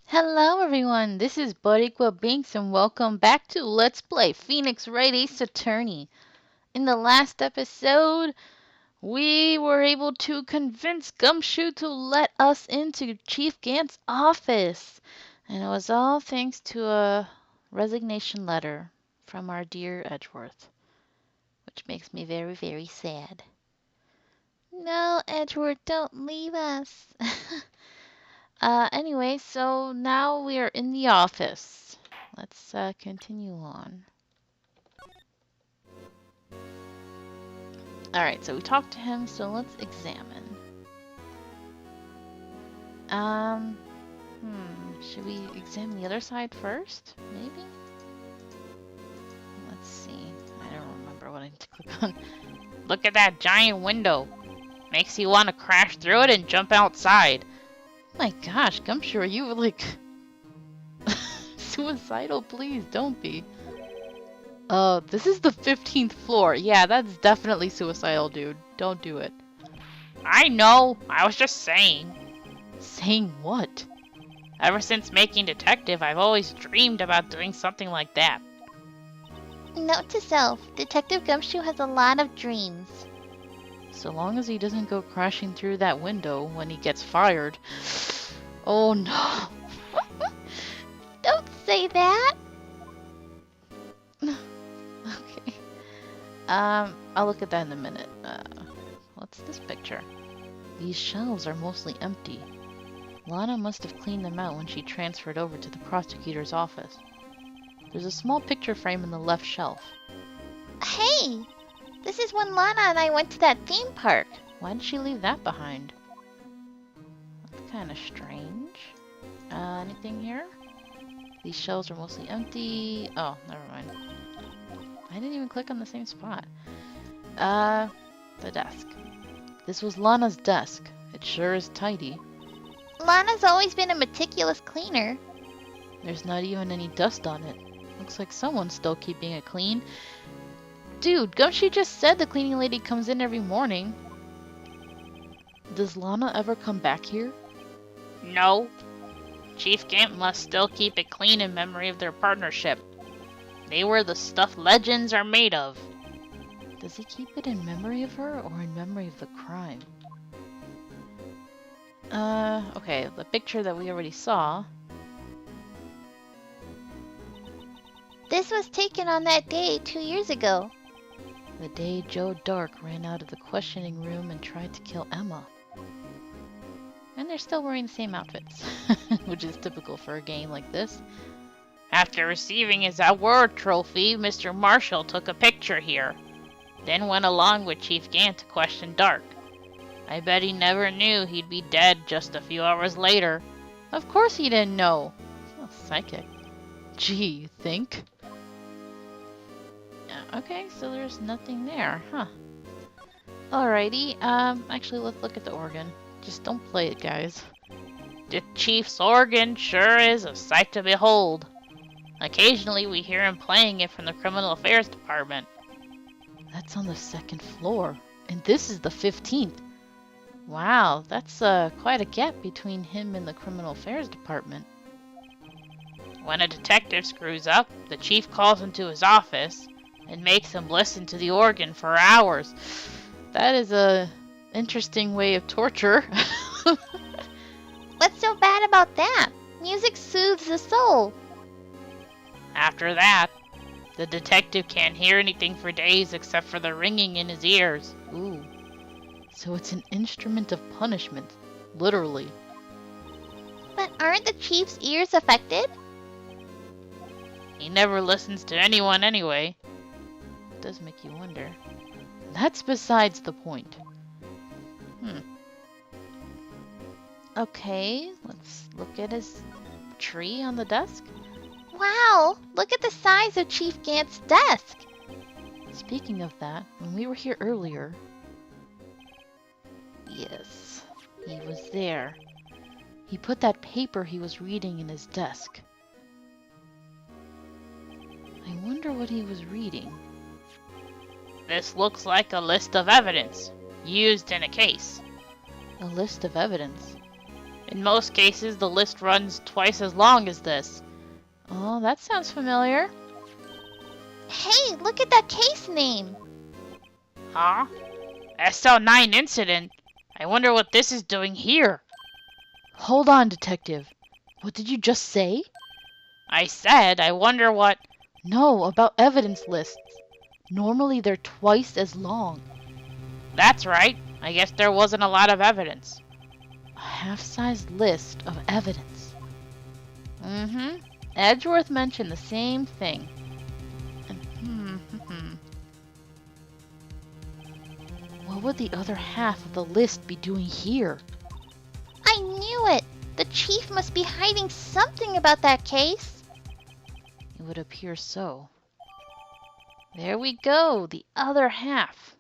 Hello everyone, this is Boriqua Binks and welcome back to Let's Play Phoenix Wright Ace Attorney. In the last episode, we were able to convince Gumshoe to let us into Chief Gant's office. And it was all thanks to a resignation letter from our dear Edgeworth, which makes me very, very sad. No, Edgeworth, don't leave us. Anyway, so now we are in the office. Let's continue on. Alright, so we talked to him, so let's examine. Should we examine the other side first? Maybe? Let's see. I don't remember what I need to click on. Look at that giant window. Makes you want to crash through it and jump outside. My gosh, Gumshoe, are you like suicidal? Please don't be. This is the 15th floor. Yeah, that's definitely suicidal, dude. Don't do it. I know. I was just saying. Saying what? Ever since making detective, I've always dreamed about doing something like that. Note to self, Detective Gumshoe has a lot of dreams. So long as he doesn't go crashing through that window when he gets fired. Oh no. Don't say that! Okay. I'll look at that in a minute. What's this picture? These shelves are mostly empty. Lana must have cleaned them out when she transferred over to the prosecutor's office. There's a small picture frame in the left shelf. Hey! This is when Lana and I went to that theme park. Why did she leave that behind? That's kind of strange. Anything here? These shelves are mostly empty. Oh, never mind. I didn't even click on the same spot. The desk. This was Lana's desk. It sure is tidy. Lana's always been a meticulous cleaner. There's not even any dust on it. Looks like someone's still keeping it clean. Dude, Gumshoe just said the cleaning lady comes in every morning. Does Lana ever come back here? No. Chief Gant must still keep it clean in memory of their partnership. They were the stuff legends are made of. Does he keep it in memory of her or in memory of the crime? Okay, the picture that we already saw. This was taken on that day 2 years ago. The day Joe Dark ran out of the questioning room and tried to kill Emma. And they're still wearing the same outfits, which is typical for a game like this. After receiving his award trophy, Mr. Marshall took a picture here. Then went along with Chief Gant to question Dark. I bet he never knew he'd be dead just a few hours later. Of course he didn't know. Oh, psychic. Gee, you think? Okay, so there's nothing there, huh? Alrighty, actually let's look at the organ. Just don't play it, guys. The Chief's organ sure is a sight to behold. Occasionally we hear him playing it from the Criminal Affairs Department. That's on the 2nd floor, and this is the 15th. Wow, that's quite a gap between him and the Criminal Affairs Department. When a detective screws up, the chief calls him to his office and makes him listen to the organ for hours. That is a interesting way of torture. What's so bad about that? Music soothes the soul. After that, the detective can't hear anything for days except for the ringing in his ears. Ooh. So it's an instrument of punishment, literally. But aren't the chief's ears affected? He never listens to anyone anyway. It does make you wonder. That's besides the point. Okay, let's look at his tree on the desk. Wow, look at the size of Chief Gant's desk. Speaking of that, when we were here earlier... Yes, he was there. He put that paper he was reading in his desk. I wonder what he was reading. This looks like a list of evidence used in a case. A list of evidence. In most cases, the list runs twice as long as this. Oh, that sounds familiar. Hey, look at that case name. Huh? SL9 incident? I wonder what this is doing here. Hold on, Detective. What did you just say? I said, I wonder what... No, about evidence lists. Normally they're twice as long. That's right. I guess there wasn't a lot of evidence. A half-sized list of evidence. Mm-hmm. Edgeworth mentioned the same thing. And, what would the other half of the list be doing here? I knew it. The chief must be hiding something about that case. It would appear so. There we go, the other half.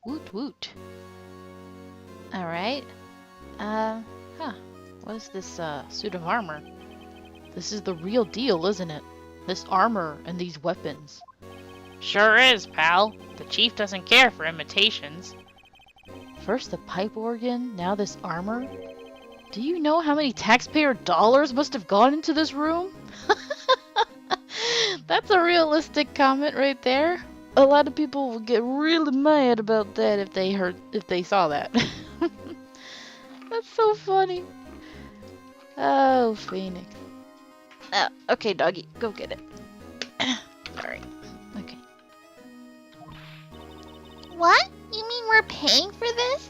Woot woot. Alright. What is this, suit of armor? This is the real deal, isn't it? This armor and these weapons. Sure is, pal. The chief doesn't care for imitations. First the pipe organ, now this armor. Do you know how many taxpayer dollars must have gone into this room? That's a realistic comment right there. A lot of people would get really mad about that if they saw that. That's so funny. Oh, Phoenix. Okay, doggy, go get it. Sorry. Okay. What? You mean we're paying for this?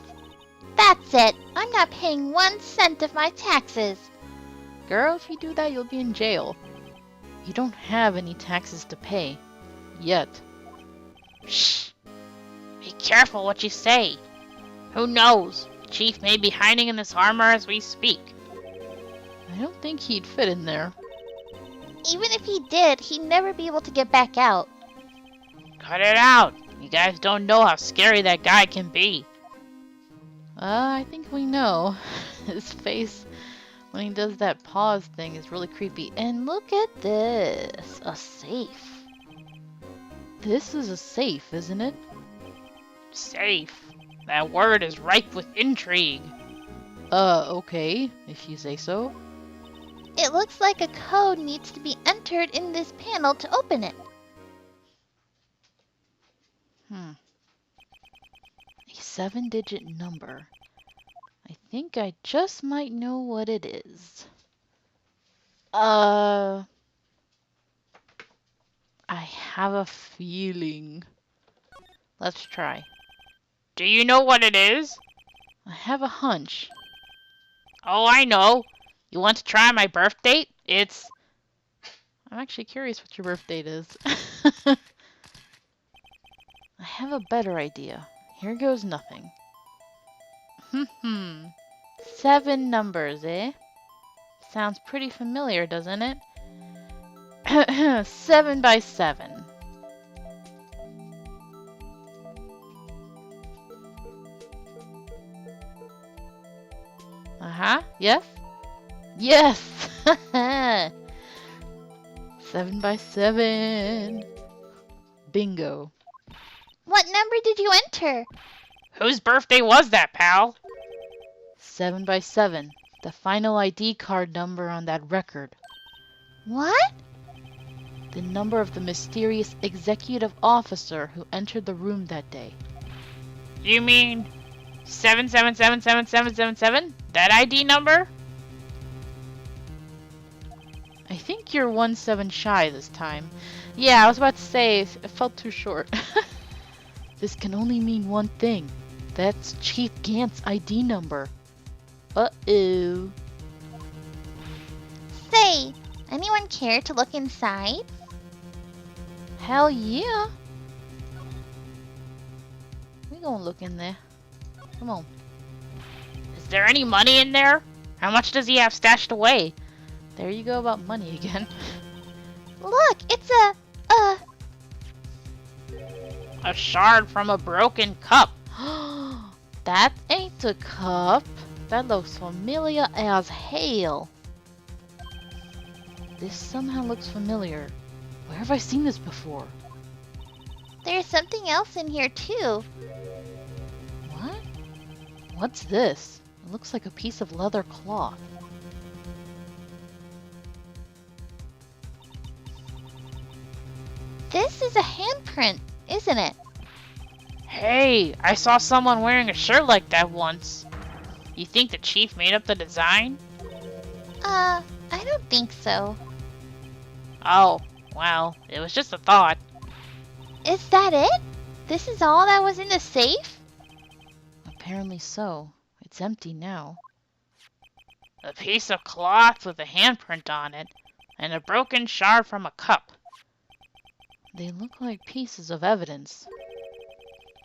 That's it. I'm not paying 1 cent of my taxes. Girl, if you do that, you'll be in jail. You don't have any taxes to pay. Yet. Shh! Be careful what you say. Who knows? Chief may be hiding in this armor as we speak. I don't think he'd fit in there. Even if he did, he'd never be able to get back out. Cut it out! You guys don't know how scary that guy can be. I think we know. His face when he does that pause thing is really creepy. And look at this. A safe. This is a safe, isn't it? Safe. That word is ripe with intrigue. Okay, if you say so. It looks like a code needs to be entered in this panel to open it. A 7-digit number. I think I just might know what it is. I have a feeling. Let's try. Do you know what it is? I have a hunch. Oh, I know. You want to try my birth date? It's... I'm actually curious what your birth date is. I have a better idea. Here goes nothing. 7 numbers, eh? Sounds pretty familiar, doesn't it? 7 by 7. Yes? Yes! 7 by 7. Bingo. What number did you enter? Whose birthday was that, pal? 7 by 7. The final ID card number on that record. What? The number of the mysterious executive officer who entered the room that day. You mean 7777777? That ID number? I think you're 1 7 shy this time. Yeah, I was about to say, it felt too short. This can only mean one thing. That's Chief Gant's ID number. Uh-oh. Say, anyone care to look inside? Hell yeah. We gonna look in there. Come on. Is there any money in there? How much does he have stashed away? There you go about money again. Look, it's A shard from a broken cup. That ain't a cup. That looks familiar as hell. This somehow looks familiar. Where have I seen this before? There's something else in here too. What? What's this? It looks like a piece of leather cloth. This is a handprint, isn't it? Hey, I saw someone wearing a shirt like that once. You think the chief made up the design? I don't think so. Oh, well, it was just a thought. Is that it? This is all that was in the safe? Apparently so. It's empty now. A piece of cloth with a handprint on it, and a broken shard from a cup. They look like pieces of evidence.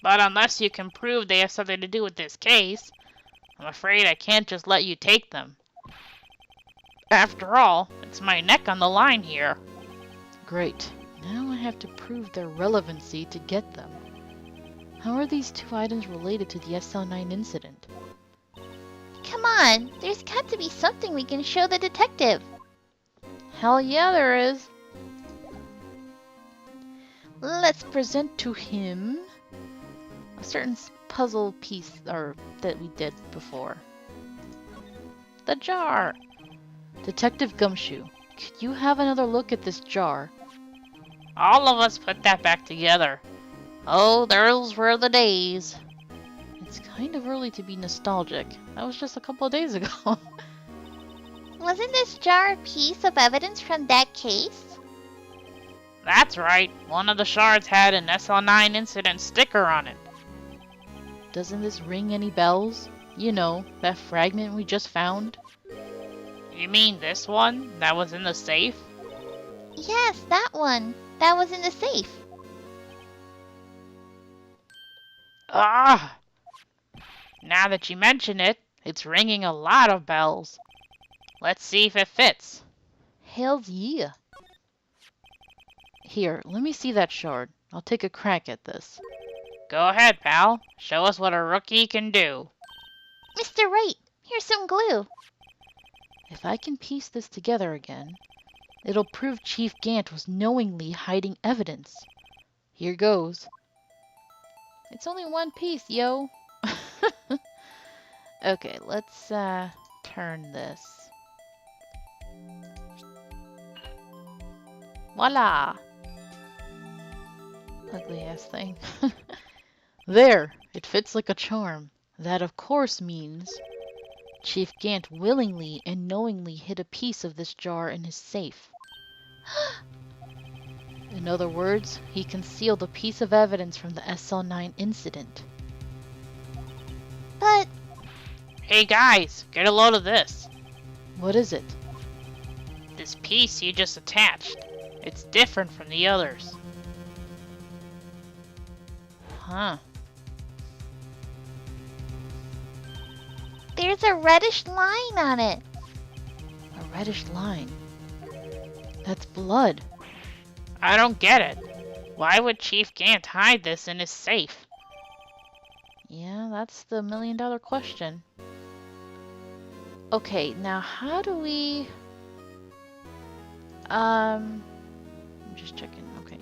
But unless you can prove they have something to do with this case, I'm afraid I can't just let you take them. After all, it's my neck on the line here. Great. Now I have to prove their relevancy to get them. How are these two items related to the SL9 incident? Come on, there's got to be something we can show the detective. Hell yeah, there is. Let's present to him a certain puzzle piece that we did before. The jar. Detective Gumshoe, could you have another look at this jar? All of us put that back together. Oh, those were the days. It's kind of early to be nostalgic. That was just a couple of days ago. Wasn't this jar a piece of evidence from that case? That's right. One of the shards had an SL9 incident sticker on it. Doesn't this ring any bells? You know, that fragment we just found? You mean this one that was in the safe? Yes, that one. That was in the safe. Ah! Now that you mention it, it's ringing a lot of bells. Let's see if it fits. Hells yeah. Here, let me see that shard. I'll take a crack at this. Go ahead, pal. Show us what a rookie can do. Mr. Wright, here's some glue. If I can piece this together again, it'll prove Chief Gant was knowingly hiding evidence. Here goes. It's only one piece, yo. Okay, let's turn this. Voila! Ugly ass thing. There! It fits like a charm. That of course means Chief Gant willingly and knowingly hid a piece of this jar in his safe. In other words, he concealed a piece of evidence from the SL9 incident. But Hey guys, get a load of this. What is it? This piece you just attached. It's different from the others. Huh. there's a reddish line on it. A reddish line. That's blood. I don't get it. Why would Chief Gant hide this in his safe? Yeah, that's the million-dollar question. Okay, now how do we... I'm just checking. Okay.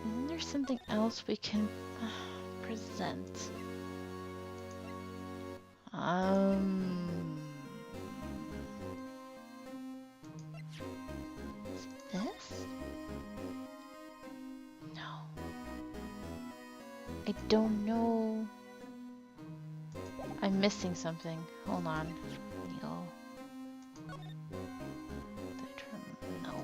Isn't there something else we can present? Is it this? No. I don't know. I'm missing something. Hold on. Neil. No.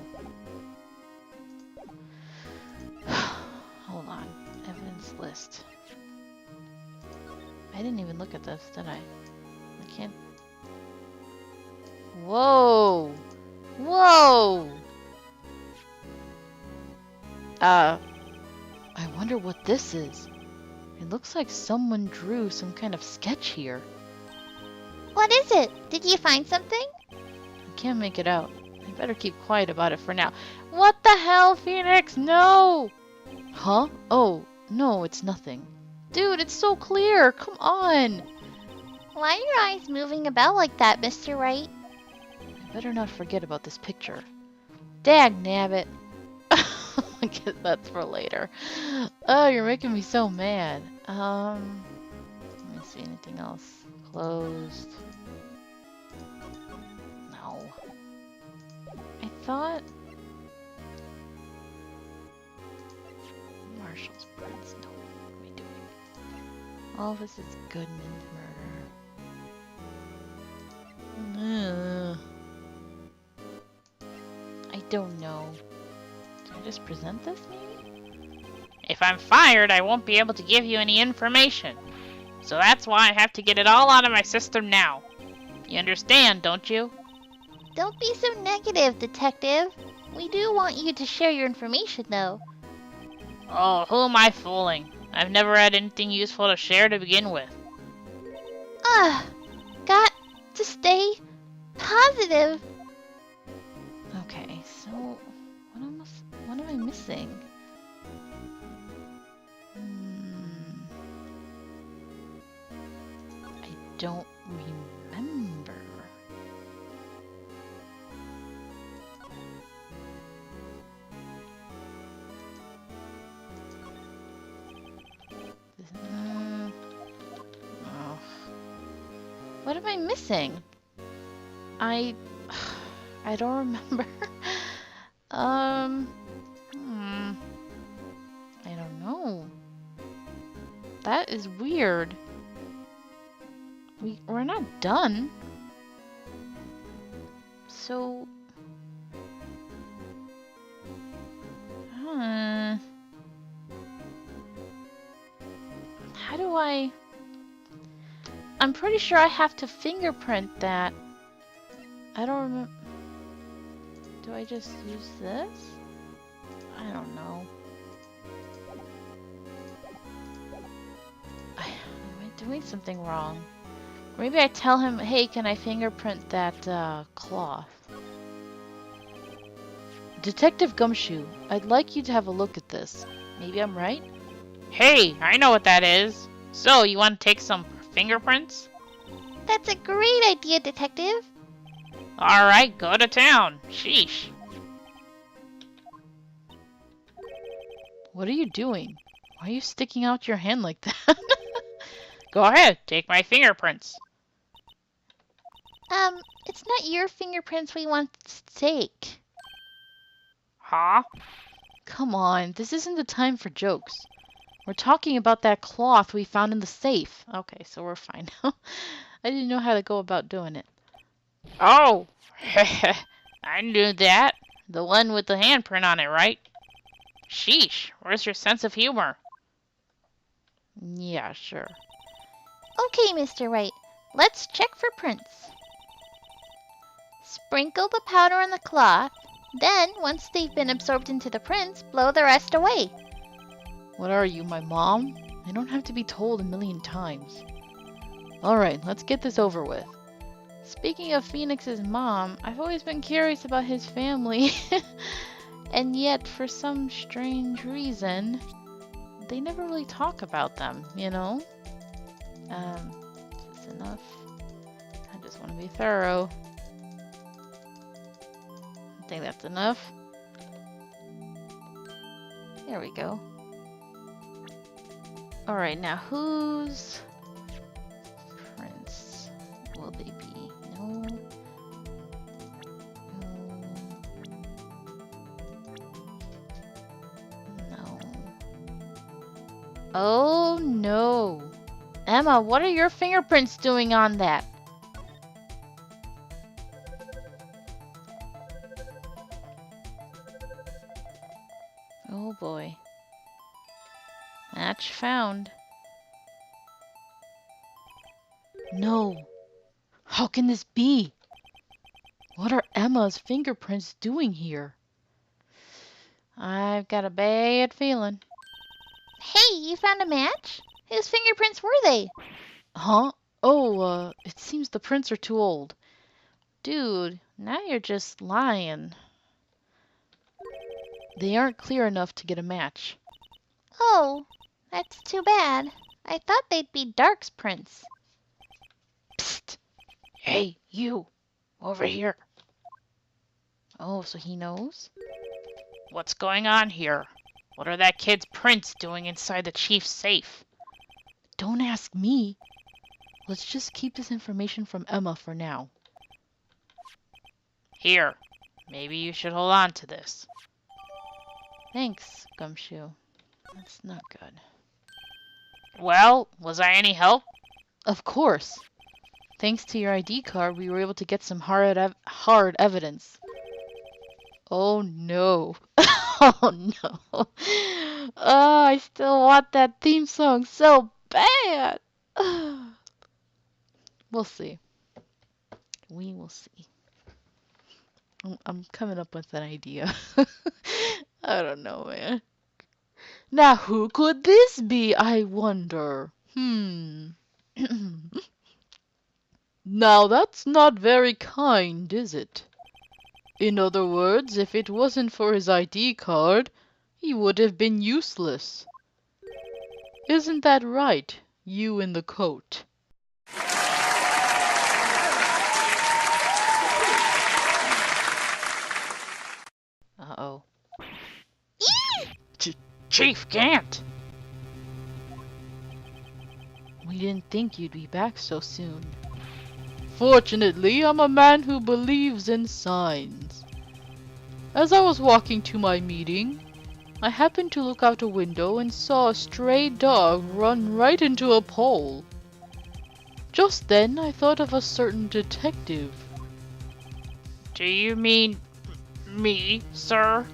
Hold on. Evidence list. I didn't even look at this, did I? I can't. Whoa! Whoa! I wonder what this is. It looks like someone drew some kind of sketch here. What is it? Did you find something? I can't make it out. I better keep quiet about it for now. What the hell, Phoenix? No! Huh? Oh, no, it's nothing. Dude, it's so clear. Come on. Why are your eyes moving about like that, Mr. Wright? I better not forget about this picture. Dag nabbit. I guess that's for later. Oh, you're making me so mad. Let me see anything else closed. No. I thought... Marshall's prints. No. What am I doing? All this is Goodman's murder. Ugh. I don't know. Should I just present this, maybe? If I'm fired, I won't be able to give you any information. So that's why I have to get it all out of my system now. You understand, don't you? Don't be so negative, Detective. We do want you to share your information, though. Oh, who am I fooling? I've never had anything useful to share to begin with. Got to stay positive. Okay, so what am I missing? I don't remember. Oh. What am I missing? I don't remember. I don't know. That is weird. We're not done. So how do I'm pretty sure I have to fingerprint that. I don't remember. Do I just use this? I don't know. Am I doing something wrong? Maybe I tell him, hey, can I fingerprint that cloth? Detective Gumshoe, I'd like you to have a look at this. Maybe I'm right? Hey, I know what that is. So, you want to take some fingerprints? That's a great idea, Detective. Alright, go to town. Sheesh. What are you doing? Why are you sticking out your hand like that? Go ahead, take my fingerprints. It's not your fingerprints we want to take. Huh? Come on, this isn't the time for jokes. We're talking about that cloth we found in the safe. Okay, so we're fine now. I didn't know how to go about doing it. Oh, I knew that. The one with the handprint on it, right? Sheesh, where's your sense of humor? Yeah, sure. Okay, Mr. Wright. Let's check for prints. Sprinkle the powder on the cloth. Then, once they've been absorbed into the prints, blow the rest away. What are you, my mom? I don't have to be told a million times. Alright, let's get this over with. Speaking of Phoenix's mom, I've always been curious about his family. And yet, for some strange reason, they never really talk about them, you know? Is this enough? I just want to be thorough. I think that's enough. There we go. Alright, now whose prints will they be? No. No. Oh no. Emma, what are your fingerprints doing on that? Oh boy. Match found. No. How can this be? What are Emma's fingerprints doing here? I've got a bad feeling. Hey, you found a match? Whose fingerprints were they? Huh? Oh, it seems the prints are too old. Dude, now you're just lying. They aren't clear enough to get a match. Oh, that's too bad. I thought they'd be Dark's prints. Psst! Hey, you! Over here. Oh, so he knows? What's going on here? What are that kid's prints doing inside the chief's safe? Don't ask me. Let's just keep this information from Emma for now. Here, maybe you should hold on to this. Thanks, Gumshoe. That's not good. Well, was I any help? Of course. Thanks to your ID card, we were able to get some hard evidence. Oh no. Oh no. Oh, I still want that theme song so bad. We'll see. We will see. I'm coming up with an idea. I don't know, man. Now, who could this be, I wonder? Now, that's not very kind, is it? In other words, if it wasn't for his ID card, he would have been useless. Isn't that right, you in the coat? Uh-oh. Chief Gant! We didn't think you'd be back so soon. Fortunately, I'm a man who believes in signs. As I was walking to my meeting, I happened to look out a window and saw a stray dog run right into a pole. Just then, I thought of a certain detective. Do you mean me, sir?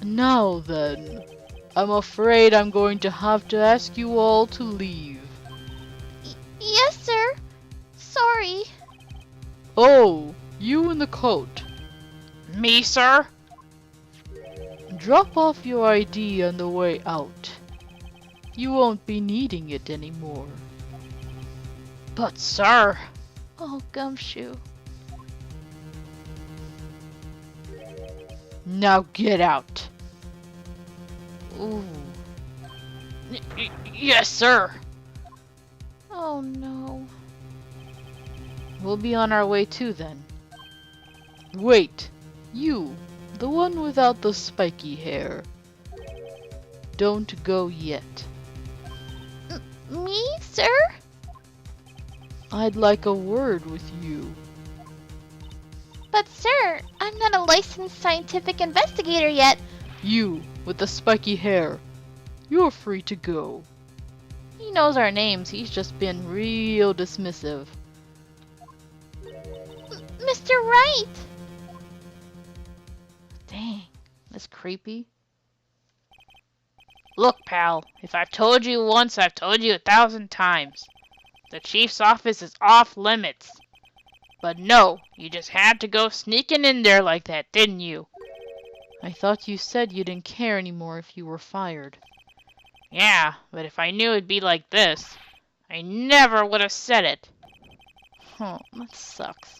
Now then, I'm afraid I'm going to have to ask you all to leave. Yes, sir. Sorry. Oh, you in the coat. Me, sir? Drop off your ID on the way out. You won't be needing it anymore. But, sir... Oh, Gumshoe. Now get out. Ooh. Yes, sir. Oh no. We'll be on our way too then. Wait, you, the one without the spiky hair. Don't go yet. Me, sir? I'd like a word with you. But, sir, I'm not a licensed scientific investigator yet. You, with the spiky hair. You're free to go. He knows our names, he's just been real dismissive. Mr. Wright! Dang, that's creepy. Look, pal, if I've told you once, I've told you 1,000 times. The chief's office is off limits. But no, you just had to go sneaking in there like that, didn't you? I thought you said you didn't care anymore if you were fired. Yeah, but if I knew it'd be like this, I never would have said it. Huh, that sucks.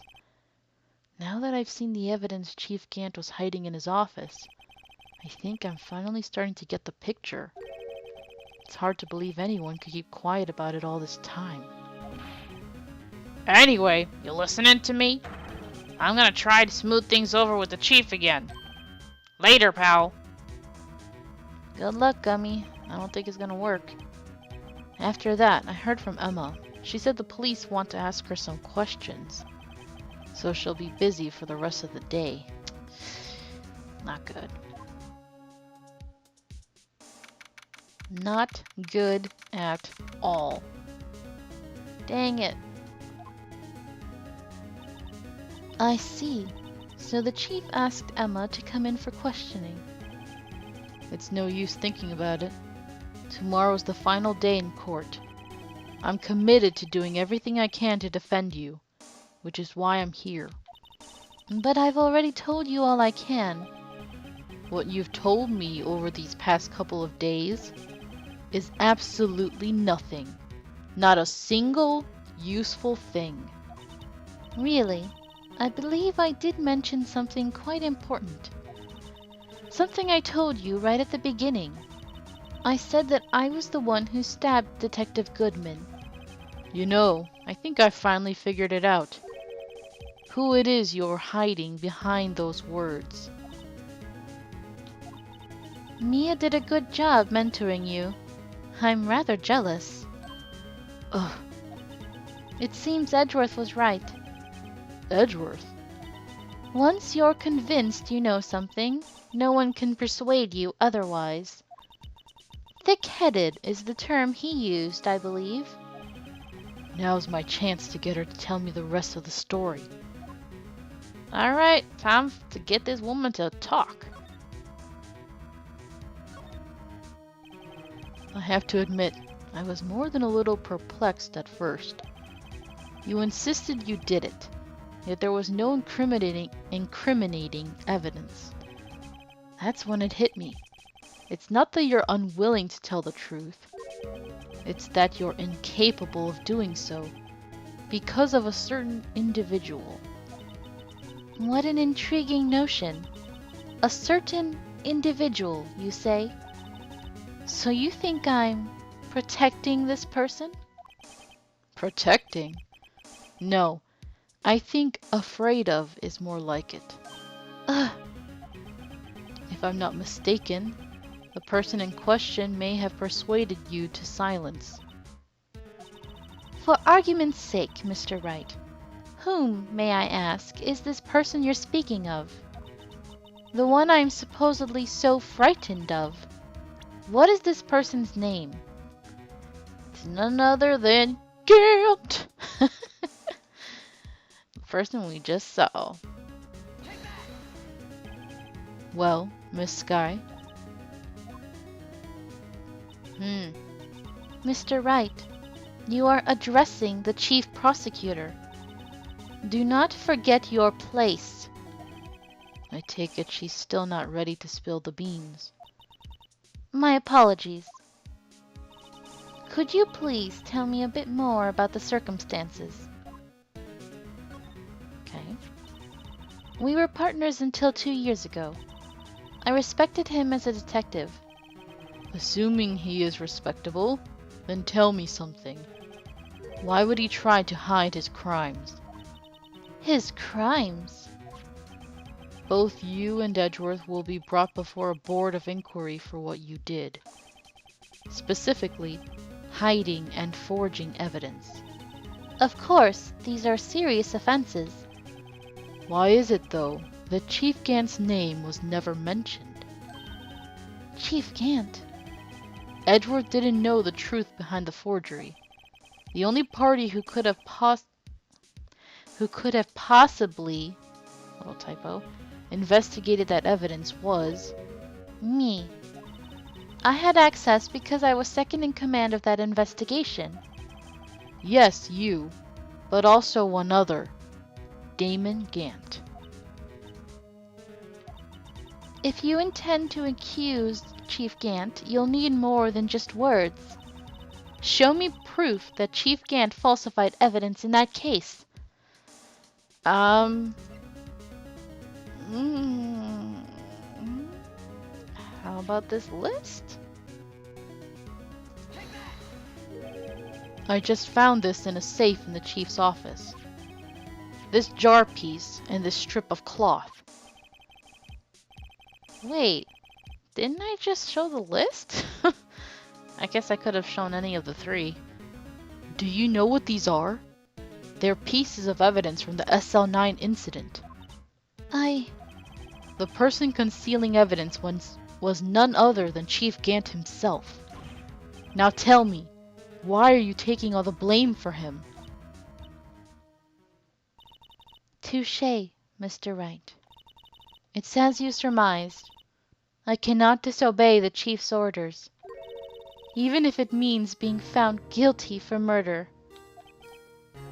Now that I've seen the evidence Chief Gant was hiding in his office, I think I'm finally starting to get the picture. It's hard to believe anyone could keep quiet about it all this time. Anyway, you listening to me? I'm gonna try to smooth things over with the chief again. Later, pal. Good luck, Gummy. I don't think it's gonna work. After that, I heard from Emma. She said the police want to ask her some questions, so she'll be busy for the rest of the day. Not good. Not good at all. Dang it. I see. So the chief asked Emma to come in for questioning. It's no use thinking about it. Tomorrow's the final day in court. I'm committed to doing everything I can to defend you, which is why I'm here. But I've already told you all I can. What you've told me over these past couple of days is absolutely nothing. Not a single useful thing. Really, I believe I did mention something quite important. Something I told you right at the beginning. I said that I was the one who stabbed Detective Goodman. You know, I think I finally figured it out. Who it is you're hiding behind those words. Mia did a good job mentoring you. I'm rather jealous. Ugh. It seems Edgeworth was right. Edgeworth? Once you're convinced you know something, no one can persuade you otherwise. Thick-headed is the term he used, I believe. Now's my chance to get her to tell me the rest of the story. All right, time to get this woman to talk. I have to admit, I was more than a little perplexed at first. You insisted you did it, yet there was no incriminating evidence. That's when it hit me. It's not that you're unwilling to tell the truth. It's that you're incapable of doing so because of a certain individual. What an intriguing notion. A certain individual, you say? So you think I'm protecting this person? Protecting? No, I think afraid of is more like it. Ugh. If I'm not mistaken, the person in question may have persuaded you to silence. For argument's sake, Mr. Wright, whom, may I ask, is this person you're speaking of? The one I'm supposedly so frightened of. What is this person's name? It's none other than Gant! The person we just saw. Well, Miss Skye? Mr. Wright, you are addressing the chief prosecutor. Do not forget your place. I take it she's still not ready to spill the beans. My apologies. Could you please tell me a bit more about the circumstances? Okay. We were partners until 2 years ago. I respected him as a detective. Assuming he is respectable, then tell me something. Why would he try to hide his crimes? His crimes? Both you and Edgeworth will be brought before a board of inquiry for what you did. Specifically, hiding and forging evidence. Of course, these are serious offenses. Why is it, though, that Chief Gant's name was never mentioned? Chief Gant? Edgeworth didn't know the truth behind the forgery. The only party who could have possibly, little typo, investigated that evidence was me. I had access because I was second in command of that investigation. Yes, you, but also one other, Damon Gant. If you intend to accuse Chief Gant, you'll need more than just words. Show me proof that Chief Gant falsified evidence in that case. How about this list? I just found this in a safe in the chief's office. This jar piece and this strip of cloth. Wait, didn't I just show the list? I guess I could have shown any of the three. Do you know what these are? They're pieces of evidence from the SL9 incident. The person concealing evidence was none other than Chief Gant himself. Now tell me, why are you taking all the blame for him? Touché, Mr. Wright. It's as you surmised. I cannot disobey the Chief's orders, even if it means being found guilty for murder.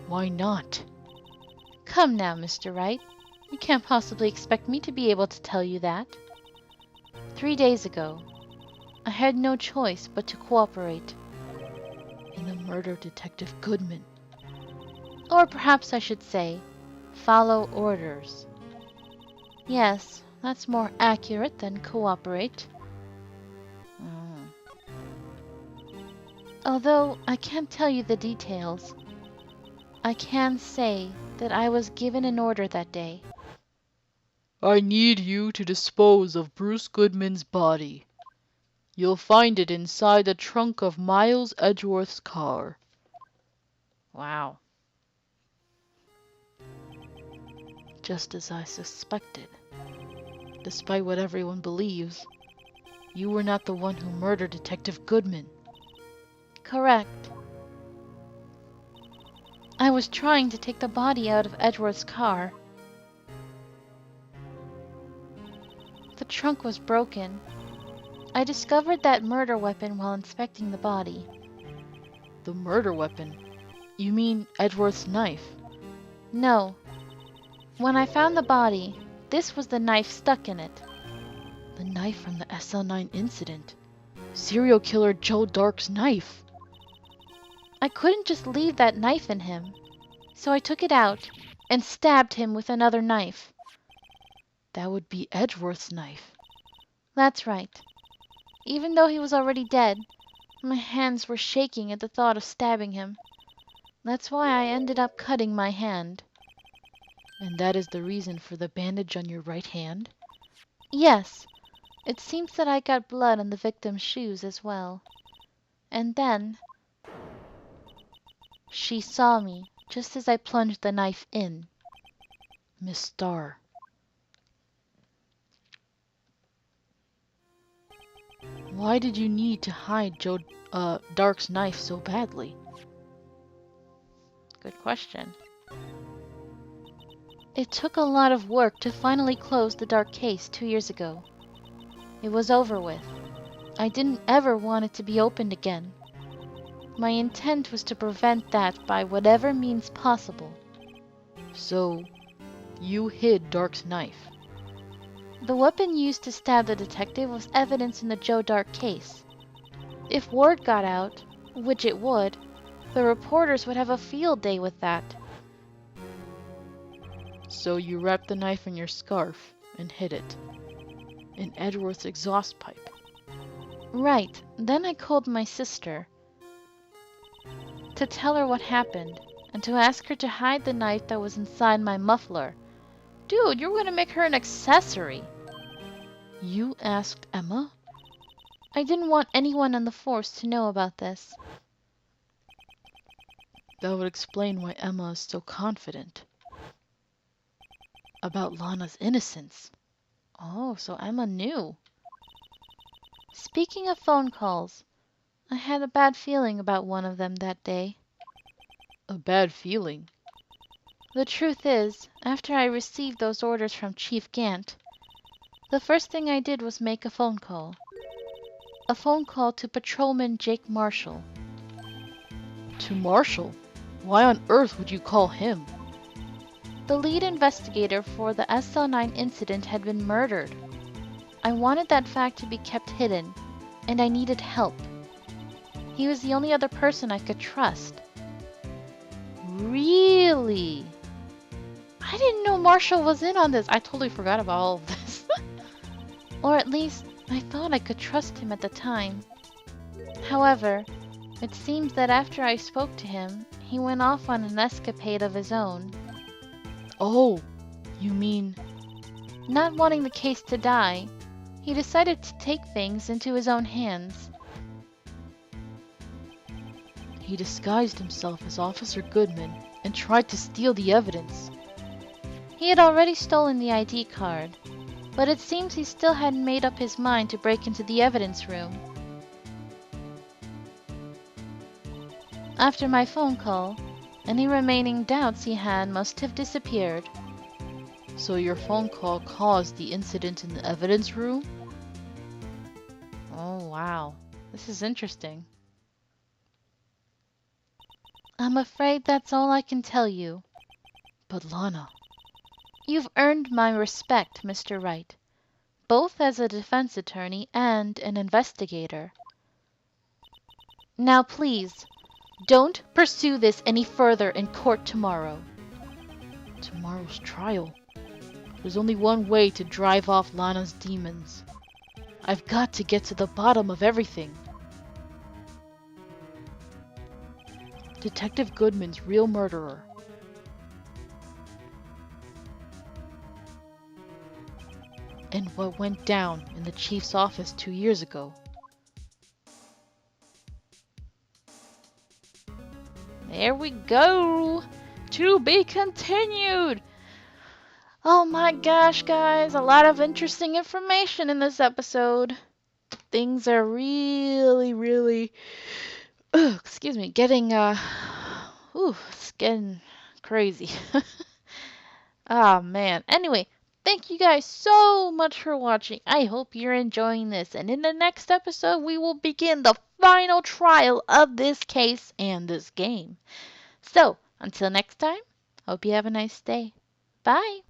Why not? Come now, Mr. Wright. You can't possibly expect me to be able to tell you that. 3 days ago, I had no choice but to cooperate. In the murder of Detective Goodman. Or perhaps I should say, follow orders. Yes, that's more accurate than cooperate. Although I can't tell you the details, I can say that I was given an order that day. I need you to dispose of Bruce Goodman's body. You'll find it inside the trunk of Miles Edgeworth's car. Wow. Just as I suspected. Despite what everyone believes, you were not the one who murdered Detective Goodman. Correct. I was trying to take the body out of Edward's car. The trunk was broken. I discovered that murder weapon while inspecting the body. The murder weapon? You mean Edward's knife? No. When I found the body, this was the knife stuck in it. The knife from the SL9 incident. Serial killer Joe Dark's knife. I couldn't just leave that knife in him, so I took it out and stabbed him with another knife. That would be Edgeworth's knife. That's right. Even though he was already dead, my hands were shaking at the thought of stabbing him. That's why I ended up cutting my hand. And that is the reason for the bandage on your right hand? Yes. It seems that I got blood on the victim's shoes as well. And then she saw me just as I plunged the knife in. Miss Starr. Why did you need to hide Joe Dark's knife so badly? Good question. It took a lot of work to finally close the Dark case 2 years ago. It was over with. I didn't ever want it to be opened again. My intent was to prevent that by whatever means possible. So, you hid Dark's knife? The weapon used to stab the detective was evidence in the Joe Dark case. If word got out, which it would, the reporters would have a field day with that. So you wrapped the knife in your scarf and hid it in Edgeworth's exhaust pipe. Right. Then I called my sister to tell her what happened and to ask her to hide the knife that was inside my muffler. Dude, you're gonna make her an accessory. You asked Emma? I didn't want anyone on the force to know about this. That would explain why Emma is so confident about Lana's innocence. Oh, so Emma knew. Speaking of phone calls, I had a bad feeling about one of them that day. A bad feeling? The truth is, after I received those orders from Chief Gant, the first thing I did was make a phone call. A phone call to Patrolman Jake Marshall. To Marshall? Why on earth would you call him? The lead investigator for the SL9 incident had been murdered. I wanted that fact to be kept hidden, and I needed help. He was the only other person I could trust. Really? I didn't know Marshall was in on this. I totally forgot about all of this. Or at least, I thought I could trust him at the time. However, it seems that after I spoke to him, he went off on an escapade of his own. Oh, you mean... Not wanting the case to die, he decided to take things into his own hands. He disguised himself as Officer Goodman and tried to steal the evidence. He had already stolen the ID card, but it seems he still hadn't made up his mind to break into the evidence room. After my phone call, any remaining doubts he had must have disappeared. So your phone call caused the incident in the evidence room? Oh, wow. This is interesting. I'm afraid that's all I can tell you. But Lana... You've earned my respect, Mr. Wright, both as a defense attorney and an investigator. Now please, don't pursue this any further in court tomorrow. Tomorrow's trial? There's only one way to drive off Lana's demons. I've got to get to the bottom of everything. Detective Goodman's real murderer. And what went down in the chief's office 2 years ago. There we go. To be continued. Oh my gosh, guys, a lot of interesting information in this episode. Things are really, excuse me, it's getting crazy. Ah, man. Anyway, thank you guys so much for watching. I hope you're enjoying this. And in the next episode, we will begin the final trial of this case and this game. So, until next time, hope you have a nice day. Bye.